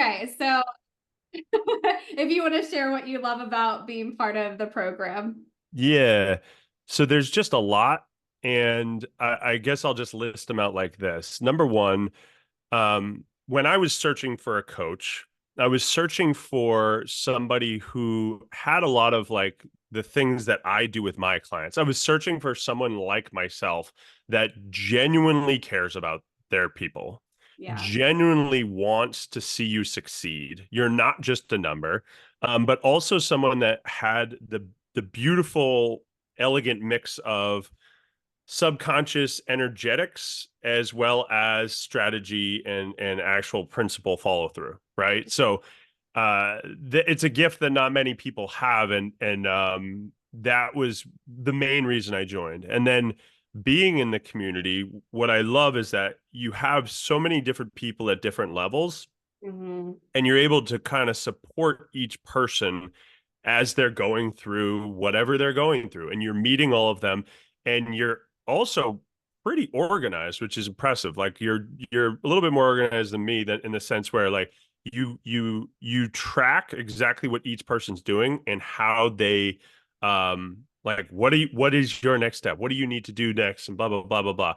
Okay, so if you want to share what you love about being part of the program. Yeah. So there's just a lot. And I guess I'll just list them out like this. Number one, when I was searching for a coach, I was searching for somebody who had a lot of like the things that I do with my clients. I was searching for someone like myself that genuinely cares about their people, Yeah. genuinely wants to see you succeed. You're not just a number, but also someone that had the beautiful, elegant mix of subconscious energetics as well as strategy and actual principle follow through, right? So it's a gift that not many people have, and that was the main reason I joined. And then being in the community, what I love is that you have so many different people at different levels, Hmm. and you're able to kind of support each person as they're going through whatever they're going through, and you're meeting all of them, and you're also pretty organized, which is impressive. Like you're a little bit more organized than me, that in the sense where like you track exactly what each person's doing and how they like what is your next step, what do you need to do next, and blah blah blah blah blah,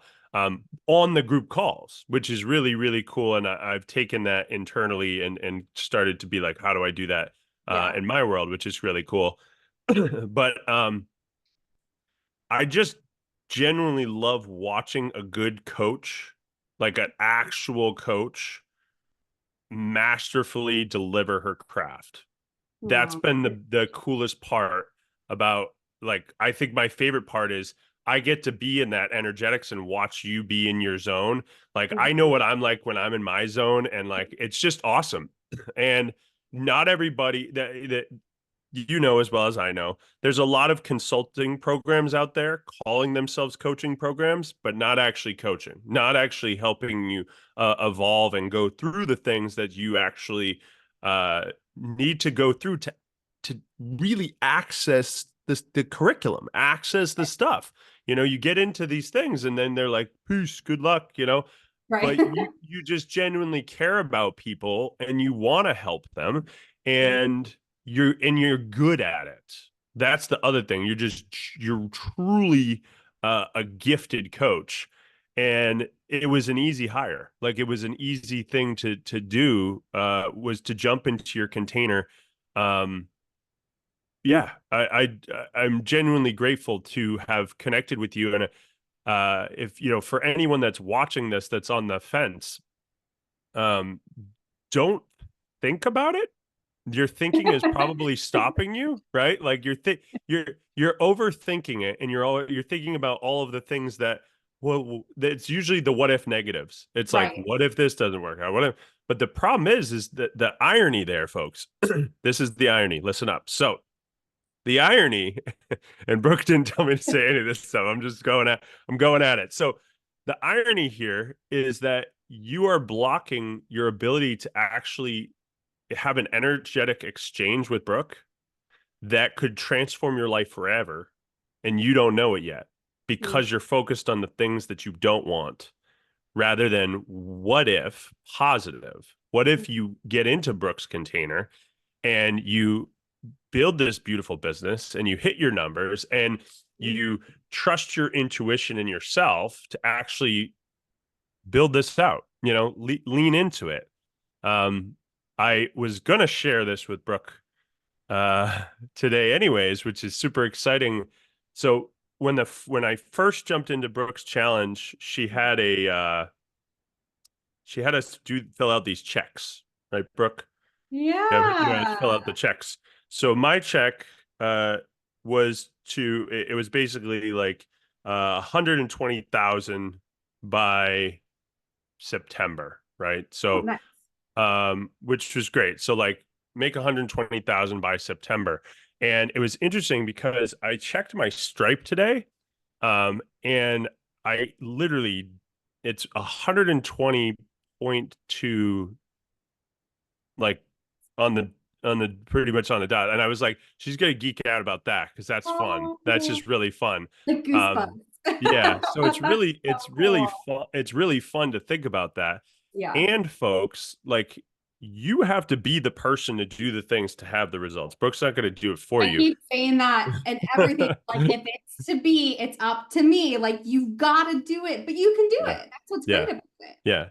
on the group calls, which is really, really cool. And I've taken that internally and started to be like, how do I do that Yeah. in my world, which is really cool. But I just genuinely love watching a good coach, like an actual coach, masterfully deliver her craft. That's Oh, been the coolest part about, like, I think my favorite part is I get to be in that energetics and watch you be in your zone. Like I know what I'm like when I'm in my zone, and like it's just awesome. And not everybody that you know as well as I know, there's a lot of consulting programs out there calling themselves coaching programs, but not actually coaching, not actually helping you evolve and go through the things that you actually need to go through to really access the curriculum, access the stuff. You know, you get into these things and then they're like, peace, good luck, you know. right. But you just genuinely care about people and you want to help them, and you're good at it. That's the other thing. You're truly a gifted coach, and it was an easy hire. Like it was an easy thing to do. Was to jump into your container. Um, yeah, I'm genuinely grateful to have connected with you. And if you know, for anyone that's watching this, that's on the fence, um, don't think about it. Your thinking is probably stopping you, right? Like you're overthinking it, and you're thinking about all of the things that, well, it's usually the what if negatives. It's like, Right. what if this doesn't work out? What if? But the problem is that the irony there, folks. This is the irony. Listen up. So the irony, and Brooke didn't tell me to say any of this stuff. I'm going at it. So the irony here is that you are blocking your ability to actually have an energetic exchange with Brooke that could transform your life forever. And you don't know it yet Mm. because you're focused on the things that you don't want rather than what if positive. What if you get into Brooke's container and you build this beautiful business and you hit your numbers and you trust your intuition in yourself to actually build this out, you know, lean into it. Um, I was going to share this with Brooke today anyways, which is super exciting. So when I first jumped into Brooke's challenge, she had us fill out these checks, right, Brooke? You had to fill Yeah. out the checks. So my check uh it was basically like 120,000 by September, right? Oh, So nice. which was great. So like make 120,000 by September. And it was interesting because I checked my Stripe today, and I literally it's 120.2, like on the pretty much on the dot. And I was like, she's gonna geek out about that because that's fun. That's Oh, just really fun. the Um, goosebumps. yeah, so So cool. it's really fun to think about that. Yeah. And folks, like you have to be the person to do the things to have the results. Brooke's not going to do it for I you. keep saying that and everything. Like, if it's to be, it's up to me. Like, you've got to do it, but you can do Yeah. it. That's what's great Yeah. about it. Yeah.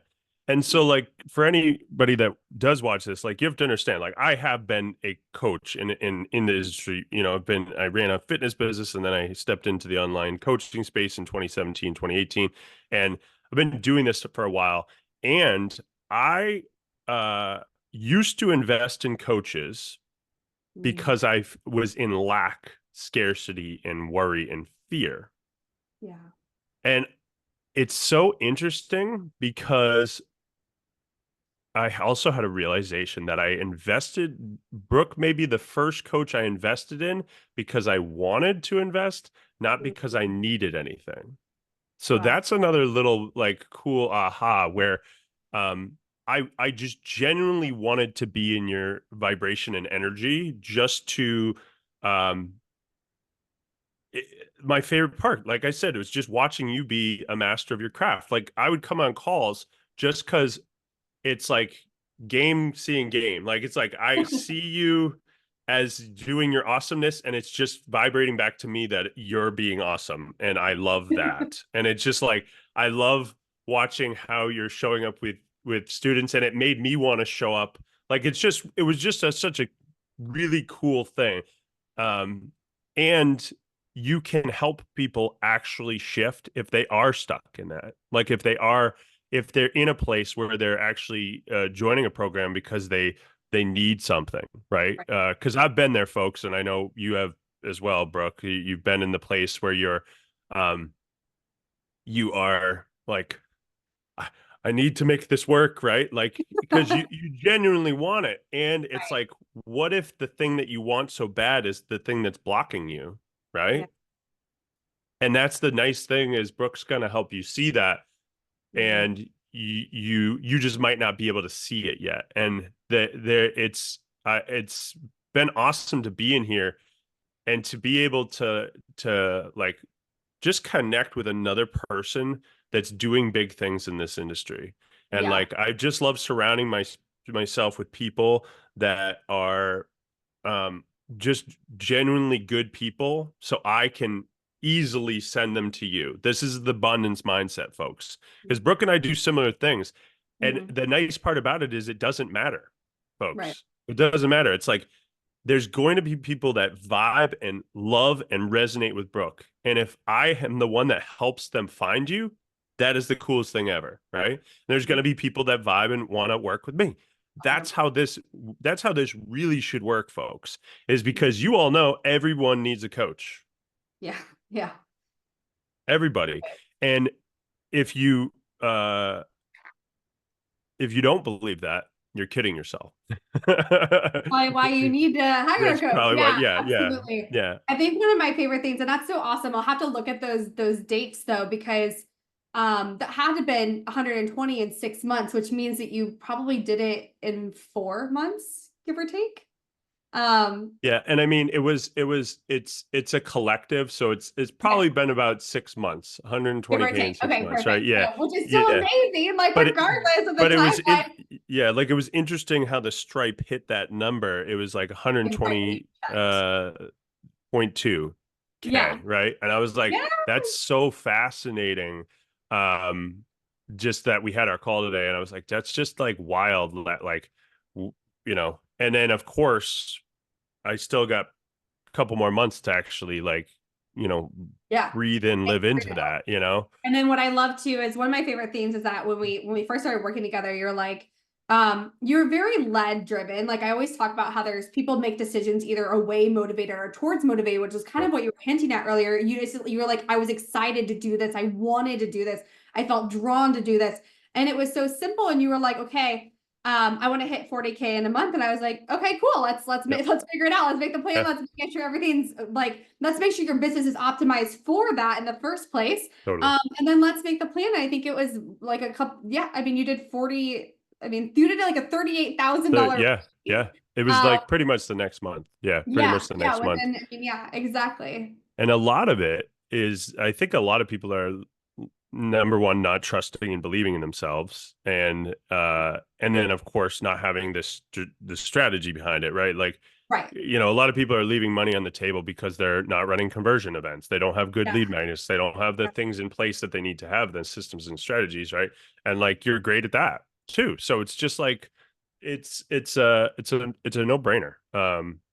And so, like, for anybody that does watch this, like, you have to understand, like, I have been a coach in the industry. You know, I ran a fitness business, and then I stepped into the online coaching space in 2017, 2018. And I've been doing this for a while. And I used to invest in coaches Mm, because I was in lack, scarcity, and worry and fear. yeah. And it's so interesting because I also had a realization that I invested. Brooke may be the first coach I invested in because I wanted to invest, not because I needed anything. So Wow. that's another little like cool aha where I just genuinely wanted to be in your vibration and energy just to um my favorite part, like I said, it was just watching you be a master of your craft. Like I would come on calls just because it's like game seeing game. Like it's like I see you as doing your awesomeness and it's just vibrating back to me that you're being awesome. And I love that. And it's just like I love watching how you're showing up with students, and it made me want to show up. Like it was just such a really cool thing. Um and you can help people actually shift if they are stuck in that. Like if they're in a place where they're actually joining a program because they need something, right? Right. Because I've been there, folks, and I know you have as well, Brooke. You've been in the place where um, you are like, I need to make this work, right? Like because you genuinely want it, and it's Right. like, what if the thing that you want so bad is the thing that's blocking you, Yeah. right? And that's the nice thing is Brooke's going to help you see that, Mhm. and you just might not be able to see it yet. And it's been awesome to be in here and to be able to like just connect with another person that's doing big things in this industry. And Yeah. like I just love surrounding myself with people that are um, just genuinely good people, so I can easily send them to you. This is the abundance mindset, folks. Because Brooke and I do similar things. And Mhm. the nice part about it is it doesn't matter, Right. folks. It doesn't matter. It's like there's going to be people that vibe and love and resonate with Brooke. And if I am the one that helps them find you, that is the coolest thing ever, right? And there's going Yeah. to be people that vibe and want to work with me. That's 100%. how this really should work, folks, is because you all know everyone needs a coach. Yeah. Yeah. Everybody. And if you uh if you don't believe that, you're kidding yourself. Why you need to hire a That's coach. probably why. Yeah, Yeah, yeah, absolutely. yeah. I think one of my favorite things, and that's so awesome. I'll have to look at those dates though, because that had to been 120 in 6 months, which means that you probably did it in 4 months, give or take. Um, Yeah, and I mean it's a collective, so it's yeah, probably been about 6 months, give 120K or in take. six Okay, months, right? perfect. Yeah. So, which is still Yeah. amazing, like But it regardless of the but it was timeline. yeah, like it was interesting how the Stripe hit that number. It was like Completely 120 checked. 0.2K, Yeah. right? And I was like, Yeah. that's so fascinating. Um, just that we had our call today, and I was like, that's just like wild, like you know. And then of course, I still got a couple more months to actually like, you know, Yeah. breathe and live into that, you know? And then what I love too is one of my favorite things is that when we first started working together, you're like, you're very lead driven. Like I always talk about how there's people make decisions either away motivated or towards motivated, which is kind of Yep. what you were hinting at earlier. You were like, I was excited to do this. I wanted to do this. I felt drawn to do this. And it was so simple. And you were like, okay, I want to hit 40K in a month. And I was like, okay, cool. Yep. Let's figure it out. Let's make the plan. Yeah, Let's make sure everything's like, let's make sure your business is optimized for that in the first place. totally. And then let's make the plan. I think it was like a couple, yeah. I mean, you did 40, I mean, you did like a So $38,000. yeah, yeah. It was Uh, like pretty much the next month. Yeah, pretty yeah, much the yeah, next month. within, I mean, yeah, exactly. And a lot of it is, I think a lot of people are number one, not trusting and believing in themselves, and then of course not having this strategy behind it, right? Like, Right. you know, a lot of people are leaving money on the table because they're not running conversion events. They don't have good Yeah. lead magnets. They don't have the things in place that they need to have, the systems and strategies, right? And like you're great at that too. So it's just like it's a no-brainer.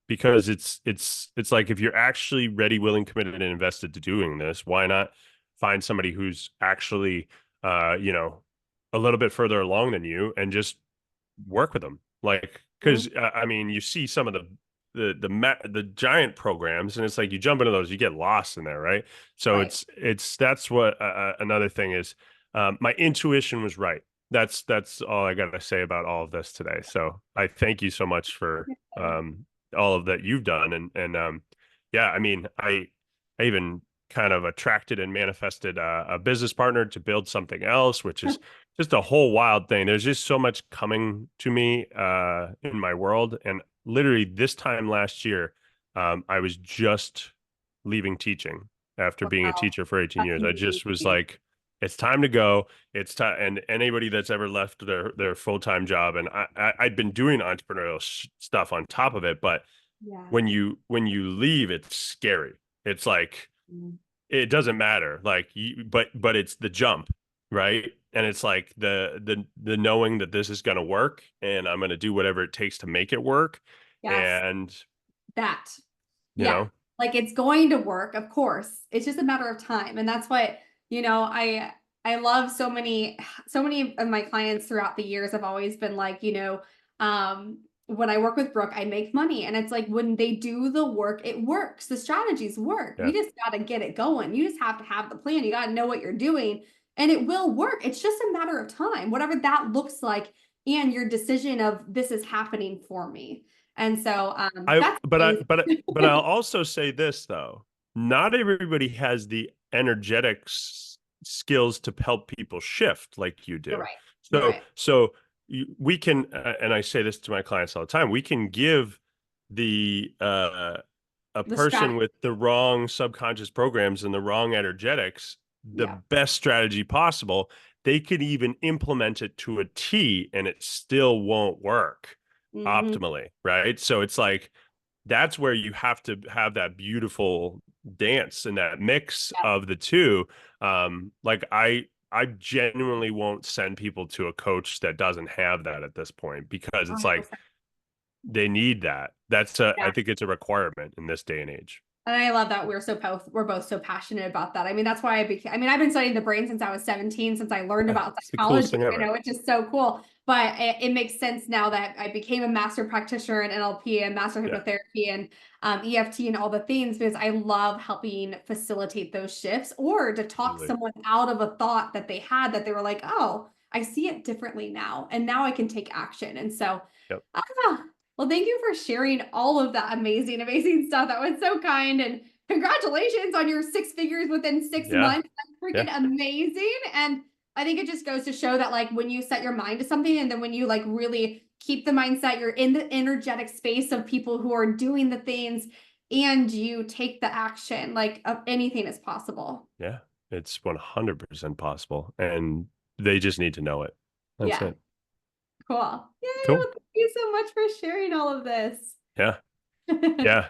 Because it's like if you're actually ready, willing, committed, and invested to doing this, why not find somebody who's actually you know, a little bit further along than you and just work with them. Like, because Mhm. I mean, you see some of the giant programs, and it's like you jump into those, you get lost in there, right? So Right. that's what another thing is. My intuition was right. That's all I got to say about all of this today. So I thank you so much for all of that you've done, and yeah, I mean, I even kind of attracted and manifested a business partner to build something else, which is just a whole wild thing. There's just so much coming to me in my world. And literally this time last year, I was just leaving teaching after being a Wow. teacher for 18 That's years. I just was amazing. like, it's time to go. It's time. And anybody that's ever left their full-time job, and I'd been doing entrepreneurial stuff on top of it, but Yeah. when you leave, it's scary. It's like, Mm. it doesn't matter, like you, but it's the jump, right? And it's like the knowing that this is going to work and I'm going to do whatever it takes to make it work. Yes. And That. you Yeah. know, Like it's going to work, of course. It's just a matter of time. And that's what, I love so many of my clients throughout the years have always been like, when I work with Brooke, I make money. And it's like when they do the work, it works. The strategies work. yeah, We just got to get it going. You just have to have the plan. You got to know what you're doing and it will work. It's just a matter of time, whatever that looks like, and your decision of this is happening for me. And so I that's but I amazing. but I'll also say this though, not everybody has the energetics skills to help people shift like you You're do. right. You're So right. we can, and I say this to my clients all the time, we can give the a The person strategy. with the wrong subconscious programs and the wrong energetics the Yeah. best strategy possible. They could even implement it to a T and it still won't work Mhm. optimally, right? So it's like that's where you have to have that beautiful dance and that mix Yeah. of the two. Like I genuinely won't send people to a coach that doesn't have that at this point because it's like 100%. they need that. I think it's a requirement in this day and age. And I love that we're both so passionate about that. I mean, that's why I've been studying the brain since I was 17, since I learned Yeah, about it's the coolest psychology, thing ever. which is so cool. But it makes sense now that I became a master practitioner in NLP and master Yeah, hypnotherapy and EFT and all the things because I love helping facilitate those shifts or to talk absolutely. someone out of a thought that they had that they were like, oh, I see it differently now. And now I can take action. And so Yep. Ah, well, thank you for sharing all of that amazing, amazing stuff. That was so kind. And congratulations on your six figures within six Yeah. months. That's Yeah. freaking amazing. And I think it just goes to show that, like, when you set your mind to something and then when you, like, really keep the mindset, you're in the energetic space of people who are doing the things and you take the action, like, anything is possible. Yeah. It's 100% possible. And they just need to know it. That's Yeah. it. Cool. Yay. Cool. Well, thank you so much for sharing all of this. Yeah. Yeah.